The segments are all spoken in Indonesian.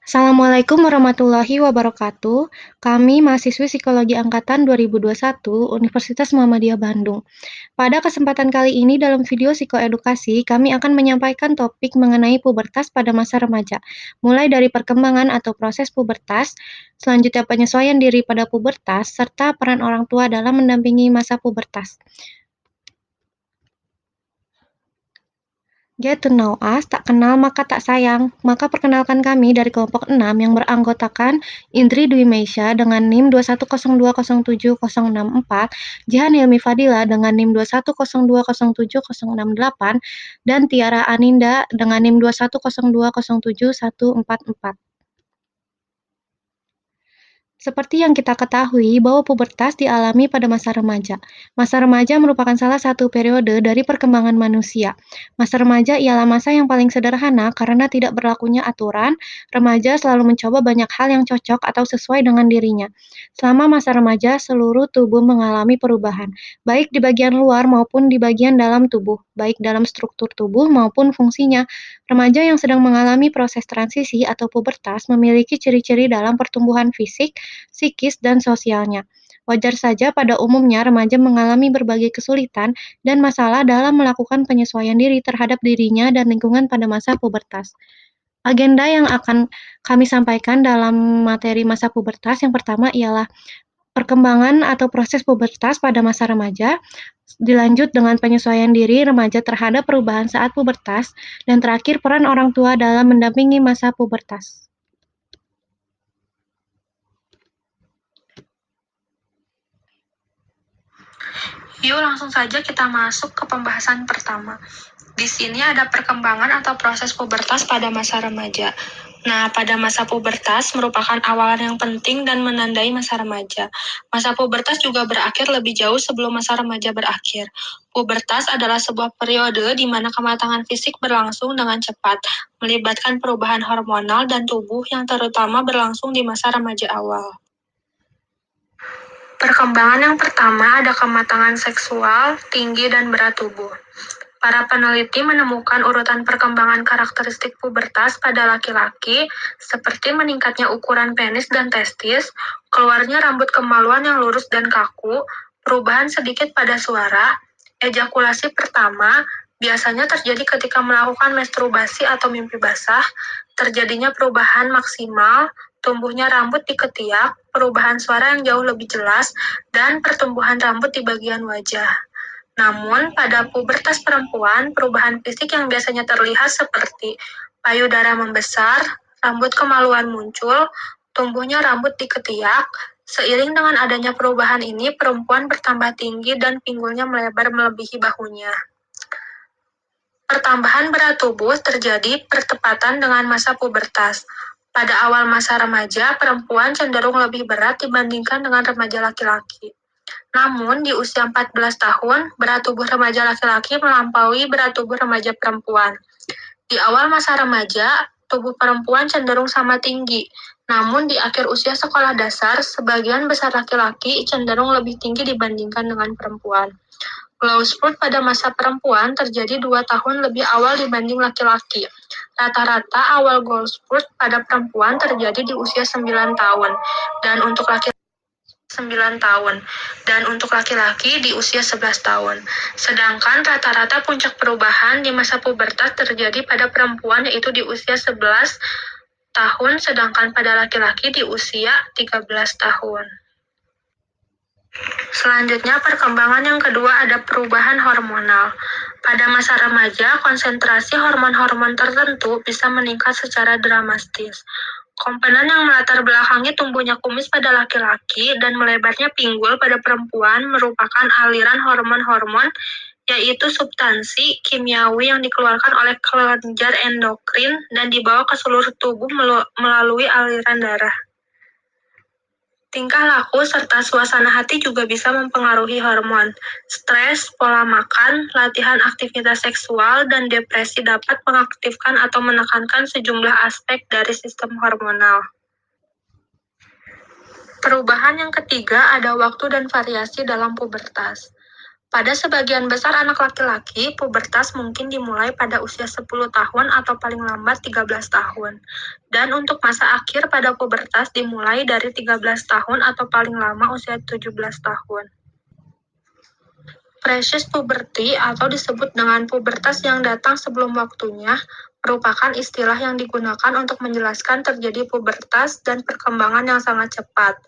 Assalamualaikum warahmatullahi wabarakatuh. Kami mahasiswi Psikologi Angkatan 2021 Universitas Muhammadiyah Bandung. Pada kesempatan kali ini dalam video psikoedukasi, kami akan menyampaikan topik mengenai pubertas pada masa remaja, mulai dari perkembangan atau proses pubertas, selanjutnya penyesuaian diri pada pubertas, serta peran orang tua dalam mendampingi masa pubertas. Get to know us, tak kenal maka tak sayang. Maka perkenalkan kami dari kelompok 6 yang beranggotakan Indri Dwi Meisya dengan NIM 210207064, Jihan Hilmi Fadila dengan NIM 210207068, dan Tiara Aninda dengan NIM 210207144. Seperti yang kita ketahui bahwa pubertas dialami pada masa remaja. Masa remaja merupakan salah satu periode dari perkembangan manusia. Masa remaja ialah masa yang paling sederhana karena tidak berlakunya aturan. Remaja selalu mencoba banyak hal yang cocok atau sesuai dengan dirinya. Selama masa remaja, seluruh tubuh mengalami perubahan, baik di bagian luar maupun di bagian dalam tubuh, baik dalam struktur tubuh maupun fungsinya. Remaja yang sedang mengalami proses transisi atau pubertas memiliki ciri-ciri dalam pertumbuhan fisik, psikis, dan sosialnya. Wajar saja pada umumnya remaja mengalami berbagai kesulitan dan masalah dalam melakukan penyesuaian diri terhadap dirinya dan lingkungan pada masa pubertas. Agenda yang akan kami sampaikan dalam materi masa pubertas yang pertama ialah perkembangan atau proses pubertas pada masa remaja, dilanjut dengan penyesuaian diri remaja terhadap perubahan saat pubertas, dan terakhir peran orang tua dalam mendampingi masa pubertas. Yuk langsung saja kita masuk ke pembahasan pertama. Di sini ada perkembangan atau proses pubertas pada masa remaja. Nah, pada masa pubertas merupakan awalan yang penting dan menandai masa remaja. Masa pubertas juga berakhir lebih jauh sebelum masa remaja berakhir. Pubertas adalah sebuah periode di mana kematangan fisik berlangsung dengan cepat, melibatkan perubahan hormonal dan tubuh yang terutama berlangsung di masa remaja awal. Perkembangan yang pertama ada kematangan seksual, tinggi, dan berat tubuh. Para peneliti menemukan urutan perkembangan karakteristik pubertas pada laki-laki, seperti meningkatnya ukuran penis dan testis, keluarnya rambut kemaluan yang lurus dan kaku, perubahan sedikit pada suara, ejakulasi pertama, biasanya terjadi ketika melakukan masturbasi atau mimpi basah, terjadinya perubahan maksimal, tumbuhnya rambut di ketiak, perubahan suara yang jauh lebih jelas, dan pertumbuhan rambut di bagian wajah. Namun, pada pubertas perempuan, perubahan fisik yang biasanya terlihat seperti payudara membesar, rambut kemaluan muncul, tumbuhnya rambut di ketiak. Seiring dengan adanya perubahan ini, perempuan bertambah tinggi dan pinggulnya melebar melebihi bahunya. Pertambahan berat tubuh terjadi bertepatan dengan masa pubertas. Pada awal masa remaja, perempuan cenderung lebih berat dibandingkan dengan remaja laki-laki. Namun, di usia 14 tahun, berat tubuh remaja laki-laki melampaui berat tubuh remaja perempuan. Di awal masa remaja, tubuh perempuan cenderung sama tinggi. Namun, di akhir usia sekolah dasar, sebagian besar laki-laki cenderung lebih tinggi dibandingkan dengan perempuan. Growth spurt pada masa perempuan terjadi 2 tahun lebih awal dibanding laki-laki. Rata-rata awal growth spurt pada perempuan terjadi di usia 9 tahun, dan untuk laki-laki 9 tahun, dan untuk laki-laki di usia 11 tahun. Sedangkan rata-rata puncak perubahan di masa pubertas terjadi pada perempuan yaitu di usia 11 tahun, sedangkan pada laki-laki di usia 13 tahun. Selanjutnya, perkembangan yang kedua ada perubahan hormonal. Pada masa remaja, konsentrasi hormon-hormon tertentu bisa meningkat secara dramatis. Komponen yang melatar belakangi tumbuhnya kumis pada laki-laki dan melebarnya pinggul pada perempuan merupakan aliran hormon-hormon, yaitu substansi kimiawi yang dikeluarkan oleh kelenjar endokrin dan dibawa ke seluruh tubuh melalui aliran darah. Tingkah laku serta suasana hati juga bisa mempengaruhi hormon. Stres, pola makan, latihan aktivitas seksual, dan depresi dapat mengaktifkan atau menekankan sejumlah aspek dari sistem hormonal. Perubahan yang ketiga ada waktu dan variasi dalam pubertas. Pada sebagian besar anak laki-laki, pubertas mungkin dimulai pada usia 10 tahun atau paling lambat 13 tahun. Dan untuk masa akhir pada pubertas dimulai dari 13 tahun atau paling lama usia 17 tahun. Precious puberty atau disebut dengan pubertas yang datang sebelum waktunya merupakan istilah yang digunakan untuk menjelaskan terjadi pubertas dan perkembangan yang sangat cepat.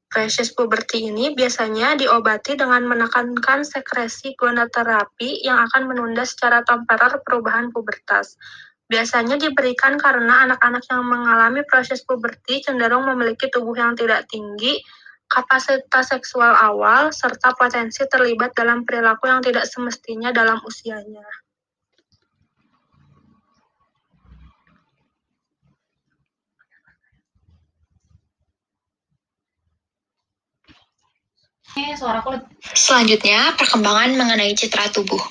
Precious puberty ini biasanya diobati dengan menekankan sekresi gonoterapi yang akan menunda secara temporer perubahan pubertas. Biasanya diberikan karena anak-anak yang mengalami proses puberti cenderung memiliki tubuh yang tidak tinggi, kapasitas seksual awal, serta potensi terlibat dalam perilaku yang tidak semestinya dalam usianya. Selanjutnya, perkembangan mengenai citra tubuh.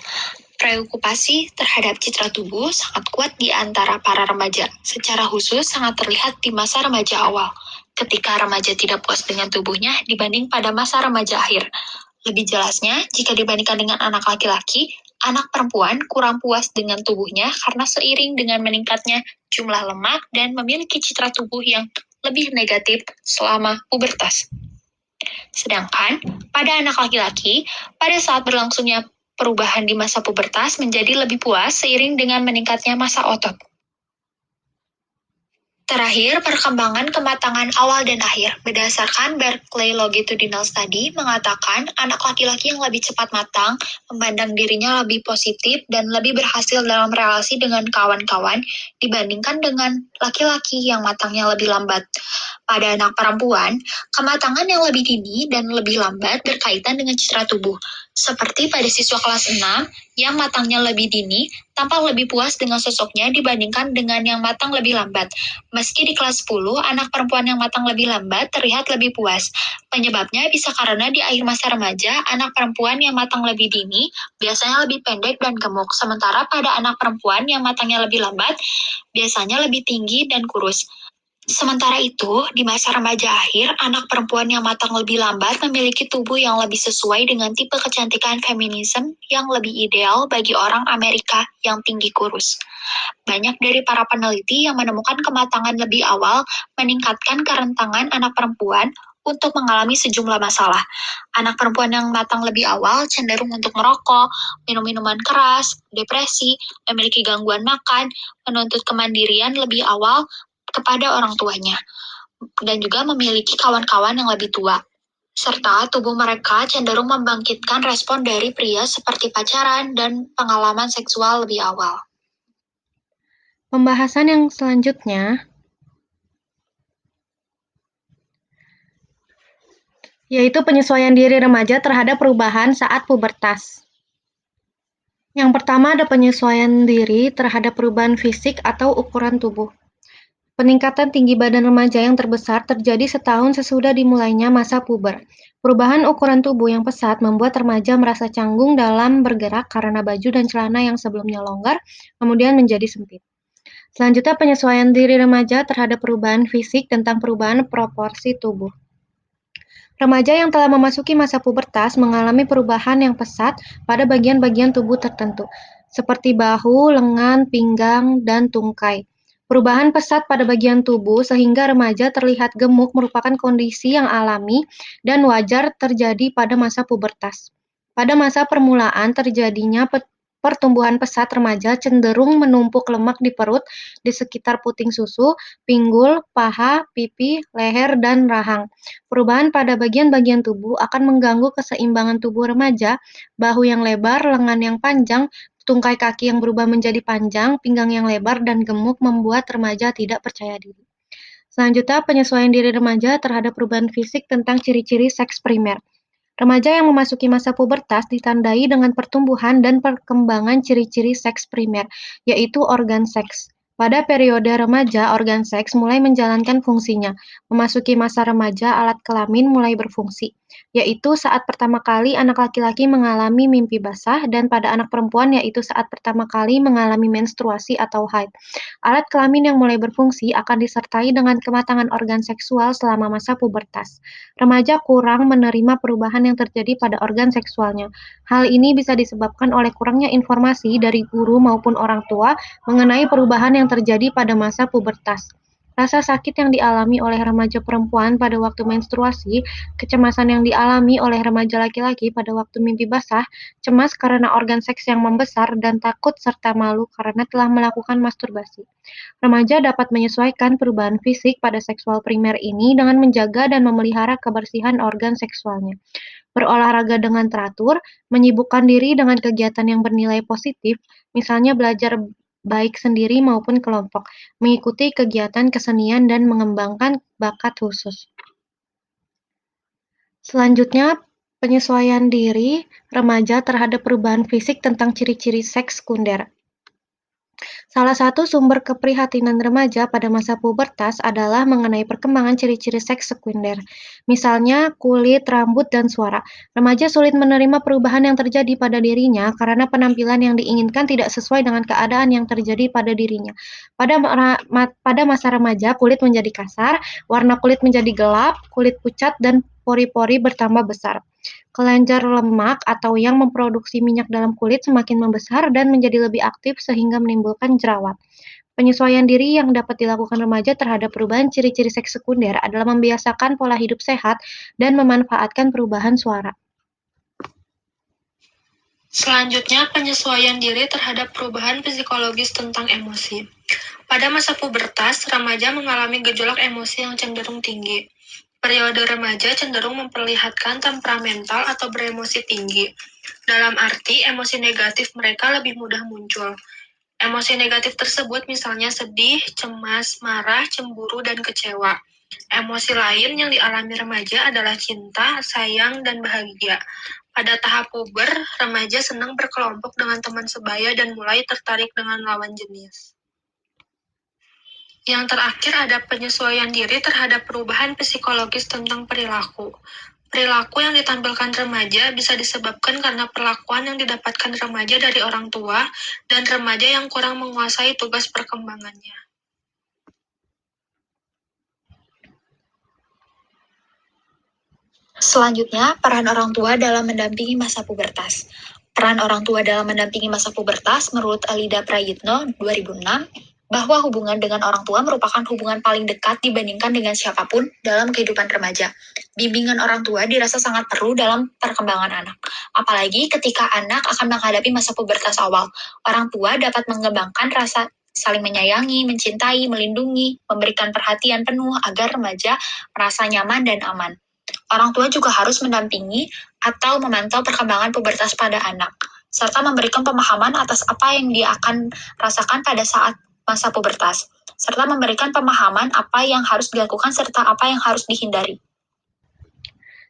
Preokupasi terhadap citra tubuh sangat kuat di antara para remaja. Secara khusus sangat terlihat di masa remaja awal, ketika remaja tidak puas dengan tubuhnya dibanding pada masa remaja akhir. Lebih jelasnya, jika dibandingkan dengan anak laki-laki, anak perempuan kurang puas dengan tubuhnya karena seiring dengan meningkatnya jumlah lemak dan memiliki citra tubuh yang lebih negatif selama pubertas. Sedangkan pada anak laki-laki, pada saat berlangsungnya perubahan di masa pubertas menjadi lebih puas seiring dengan meningkatnya masa otot. Terakhir, perkembangan kematangan awal dan akhir. Berdasarkan Berkeley Longitudinal Study mengatakan anak laki-laki yang lebih cepat matang, memandang dirinya lebih positif, dan lebih berhasil dalam relasi dengan kawan-kawan dibandingkan dengan laki-laki yang matangnya lebih lambat. Pada anak perempuan, kematangan yang lebih dini dan lebih lambat berkaitan dengan citra tubuh. Seperti pada siswa kelas 6 yang matangnya lebih dini, tampak lebih puas dengan sosoknya dibandingkan dengan yang matang lebih lambat. Meski di kelas 10, anak perempuan yang matang lebih lambat terlihat lebih puas. Penyebabnya bisa karena di akhir masa remaja, anak perempuan yang matang lebih dini biasanya lebih pendek dan gemuk, sementara pada anak perempuan yang matangnya lebih lambat biasanya lebih tinggi dan kurus. Sementara itu, di masa remaja akhir, anak perempuan yang matang lebih lambat memiliki tubuh yang lebih sesuai dengan tipe kecantikan feminisme yang lebih ideal bagi orang Amerika yang tinggi kurus. Banyak dari para peneliti yang menemukan kematangan lebih awal meningkatkan kerentangan anak perempuan untuk mengalami sejumlah masalah. Anak perempuan yang matang lebih awal cenderung untuk merokok, minum minuman keras, depresi, memiliki gangguan makan, menuntut kemandirian lebih awal kepada orang tuanya, dan juga memiliki kawan-kawan yang lebih tua. Serta tubuh mereka cenderung membangkitkan respon dari pria seperti pacaran dan pengalaman seksual lebih awal. Pembahasan yang selanjutnya yaitu penyesuaian diri remaja terhadap perubahan saat pubertas. Yang pertama ada penyesuaian diri terhadap perubahan fisik atau ukuran tubuh. Peningkatan tinggi badan remaja yang terbesar terjadi setahun sesudah dimulainya masa puber. Perubahan ukuran tubuh yang pesat membuat remaja merasa canggung dalam bergerak karena baju dan celana yang sebelumnya longgar kemudian menjadi sempit. Selanjutnya penyesuaian diri remaja terhadap perubahan fisik tentang perubahan proporsi tubuh. Remaja yang telah memasuki masa pubertas mengalami perubahan yang pesat pada bagian-bagian tubuh tertentu, seperti bahu, lengan, pinggang, dan tungkai. Perubahan pesat pada bagian tubuh sehingga remaja terlihat gemuk merupakan kondisi yang alami dan wajar terjadi pada masa pubertas. Pada masa permulaan terjadinya pertumbuhan pesat remaja cenderung menumpuk lemak di perut, di sekitar puting susu, pinggul, paha, pipi, leher, dan rahang. Perubahan pada bagian-bagian tubuh akan mengganggu keseimbangan tubuh remaja, bahu yang lebar, lengan yang panjang, tungkai kaki yang berubah menjadi panjang, pinggang yang lebar, dan gemuk membuat remaja tidak percaya diri. Selanjutnya, penyesuaian diri remaja terhadap perubahan fisik tentang ciri-ciri seks primer. Remaja yang memasuki masa pubertas ditandai dengan pertumbuhan dan perkembangan ciri-ciri seks primer, yaitu organ seks. Pada periode remaja, organ seks mulai menjalankan fungsinya. Memasuki masa remaja, alat kelamin mulai berfungsi. yaitu saat pertama kali anak laki-laki mengalami mimpi basah, dan pada anak perempuan yaitu saat pertama kali mengalami menstruasi atau haid. Alat kelamin yang mulai berfungsi akan disertai dengan kematangan organ seksual selama masa pubertas. Remaja kurang menerima perubahan yang terjadi pada organ seksualnya. Hal ini bisa disebabkan oleh kurangnya informasi dari guru maupun orang tua mengenai perubahan yang terjadi pada masa pubertas. Rasa sakit yang dialami oleh remaja perempuan pada waktu menstruasi, kecemasan yang dialami oleh remaja laki-laki pada waktu mimpi basah, cemas karena organ seks yang membesar, dan takut serta malu karena telah melakukan masturbasi. Remaja dapat menyesuaikan perubahan fisik pada seksual primer ini dengan menjaga dan memelihara kebersihan organ seksualnya. Berolahraga dengan teratur, menyibukkan diri dengan kegiatan yang bernilai positif, misalnya belajar baik sendiri maupun kelompok, mengikuti kegiatan kesenian, dan mengembangkan bakat khusus. Selanjutnya, penyesuaian diri remaja terhadap perubahan fisik tentang ciri-ciri seks sekunder. Salah satu sumber keprihatinan remaja pada masa pubertas adalah mengenai perkembangan ciri-ciri seks sekunder, misalnya kulit, rambut, dan suara. Remaja sulit menerima perubahan yang terjadi pada dirinya karena penampilan yang diinginkan tidak sesuai dengan keadaan yang terjadi pada dirinya. Pada masa remaja, kulit menjadi kasar, warna kulit menjadi gelap, kulit pucat, dan pori-pori bertambah besar. Kelenjar lemak atau yang memproduksi minyak dalam kulit semakin membesar dan menjadi lebih aktif sehingga menimbulkan jerawat. Penyesuaian diri yang dapat dilakukan remaja terhadap perubahan ciri-ciri seks sekunder adalah membiasakan pola hidup sehat dan memanfaatkan perubahan suara. Selanjutnya, penyesuaian diri terhadap perubahan psikologis tentang emosi. Pada masa pubertas, remaja mengalami gejolak emosi yang cenderung tinggi. Periode remaja cenderung memperlihatkan temperamental atau beremosi tinggi. Dalam arti, emosi negatif mereka lebih mudah muncul. Emosi negatif tersebut misalnya sedih, cemas, marah, cemburu, dan kecewa. Emosi lain yang dialami remaja adalah cinta, sayang, dan bahagia. Pada tahap puber, remaja senang berkelompok dengan teman sebaya dan mulai tertarik dengan lawan jenis. Yang terakhir ada penyesuaian diri terhadap perubahan psikologis tentang perilaku. Perilaku yang ditampilkan remaja bisa disebabkan karena perlakuan yang didapatkan remaja dari orang tua dan remaja yang kurang menguasai tugas perkembangannya. Selanjutnya, peran orang tua dalam mendampingi masa pubertas. Peran orang tua dalam mendampingi masa pubertas menurut Alida Prayitno 2006 bahwa hubungan dengan orang tua merupakan hubungan paling dekat dibandingkan dengan siapapun dalam kehidupan remaja. Bimbingan orang tua dirasa sangat perlu dalam perkembangan anak. Apalagi ketika anak akan menghadapi masa pubertas awal, orang tua dapat mengembangkan rasa saling menyayangi, mencintai, melindungi, memberikan perhatian penuh agar remaja merasa nyaman dan aman. Orang tua juga harus mendampingi atau memantau perkembangan pubertas pada anak, serta memberikan pemahaman atas apa yang dia akan rasakan pada saat masa pubertas, serta memberikan pemahaman apa yang harus dilakukan serta apa yang harus dihindari.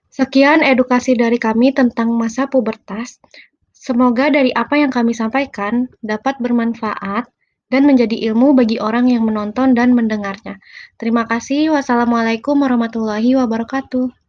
Sekian edukasi dari kami tentang masa pubertas. Semoga dari apa yang kami sampaikan dapat bermanfaat dan menjadi ilmu bagi orang yang menonton dan mendengarnya. Terima kasih. Wassalamualaikum warahmatullahi wabarakatuh.